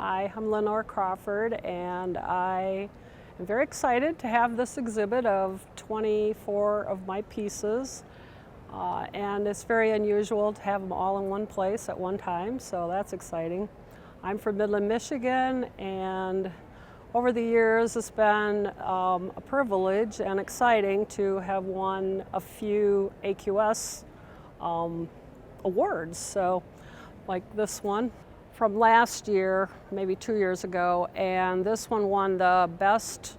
Hi, I'm Lenore Crawford, and I am very excited to have this exhibit of 24 of my pieces. And it's very unusual to have them all in one place at one time, so that's exciting. I'm from Midland, Michigan, and over the years it's been a privilege and exciting to have won a few AQS awards. So, like this one from last year, maybe 2 years ago, and this one won the best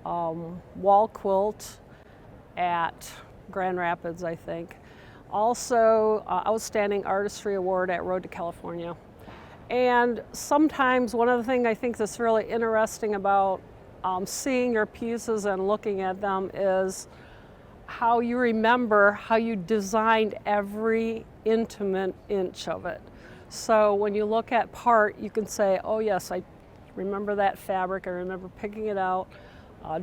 wall quilt at Grand Rapids, I think. Also, Outstanding Artistry Award at Road to California. And sometimes one of the things I think that's really interesting about seeing your pieces and looking at them is how you remember how you designed every intimate inch of it. So when you look at part, you can say, oh yes, I remember that fabric, I remember picking it out,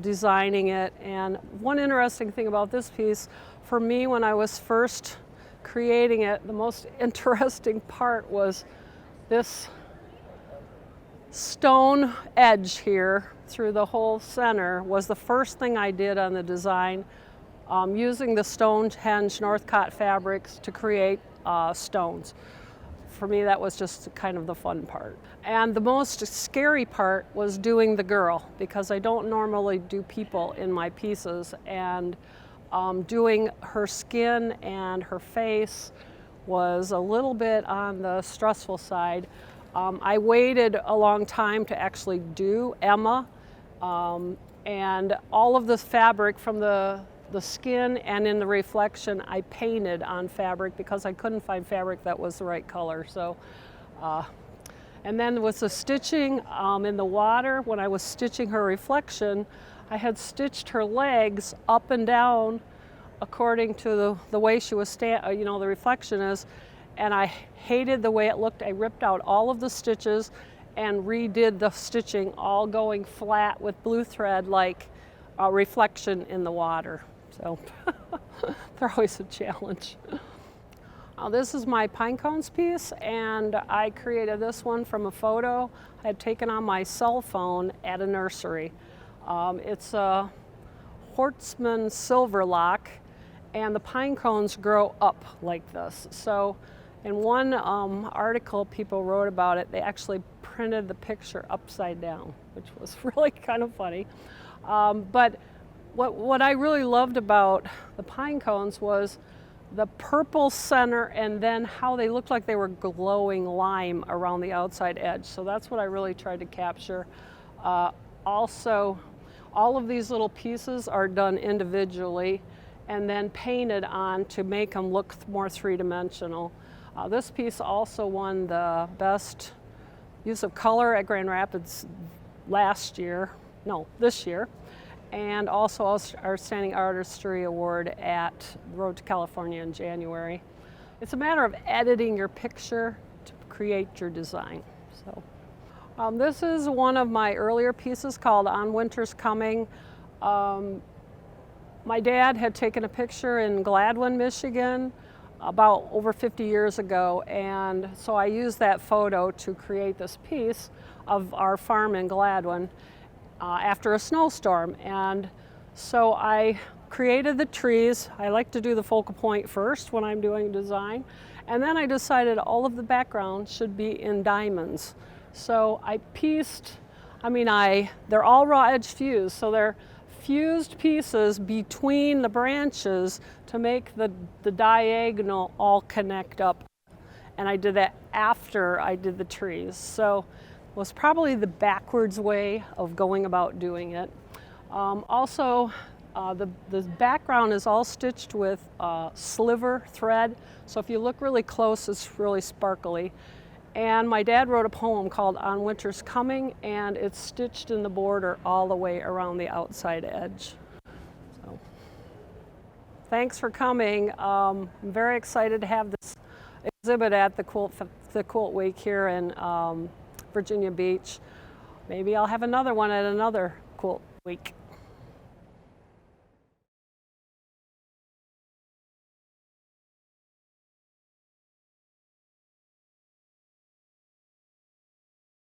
designing it. And one interesting thing about this piece, for me when I was first creating it, the most interesting part was this stone edge here through the whole center was the first thing I did on the design, using the Stonehenge Northcott fabrics to create stones. For me, that was just kind of the fun part. And the most scary part was doing the girl, because I don't normally do people in my pieces, and doing her skin and her face was a little bit on the stressful side. I waited a long time to actually do Emma, and all of the fabric from the skin and in the reflection I painted on fabric because I couldn't find fabric that was the right color. So, and then with the stitching in the water, when I was stitching her reflection, I had stitched her legs up and down according to the way she was the reflection is, and I hated the way it looked. I ripped out all of the stitches and redid the stitching, all going flat with blue thread like a reflection in the water. So they're always a challenge. This is my pine cones piece, and I created this one from a photo I had taken on my cell phone at a nursery. It's a Hortsman silver lock, and the pine cones grow up like this. So in one article people wrote about it, they actually printed the picture upside down, which was really kind of funny. But what I really loved about the pine cones was the purple center and then how they looked like they were glowing lime around the outside edge. So that's what I really tried to capture. Also, all of these little pieces are done individually and then painted on to make them look more three-dimensional. This piece also won the best use of color at Grand Rapids this year, and also our Outstanding Artistry Award at Road to California in January. It's a matter of editing your picture to create your design. So, this is one of my earlier pieces called On Winter's Coming. My dad had taken a picture in Gladwin, Michigan about over 50 years ago, and so I used that photo to create this piece of our farm in Gladwin after a snowstorm. And so I created the trees. I like to do the focal point first when I'm doing design, and then I decided all of the background should be in diamonds. So I pieced, they're all raw edge fused, so they're fused pieces between the branches to make the diagonal all connect up. And I did that after I did the trees. So it was probably the backwards way of going about doing it. Also, the background is all stitched with sliver thread. So if you look really close, it's really sparkly. And my dad wrote a poem called On Winter's Coming, and it's stitched in the border all the way around the outside edge. So, thanks for coming. I'm very excited to have this exhibit at the Quilt Week here in Virginia Beach. Maybe I'll have another one at another Quilt Week.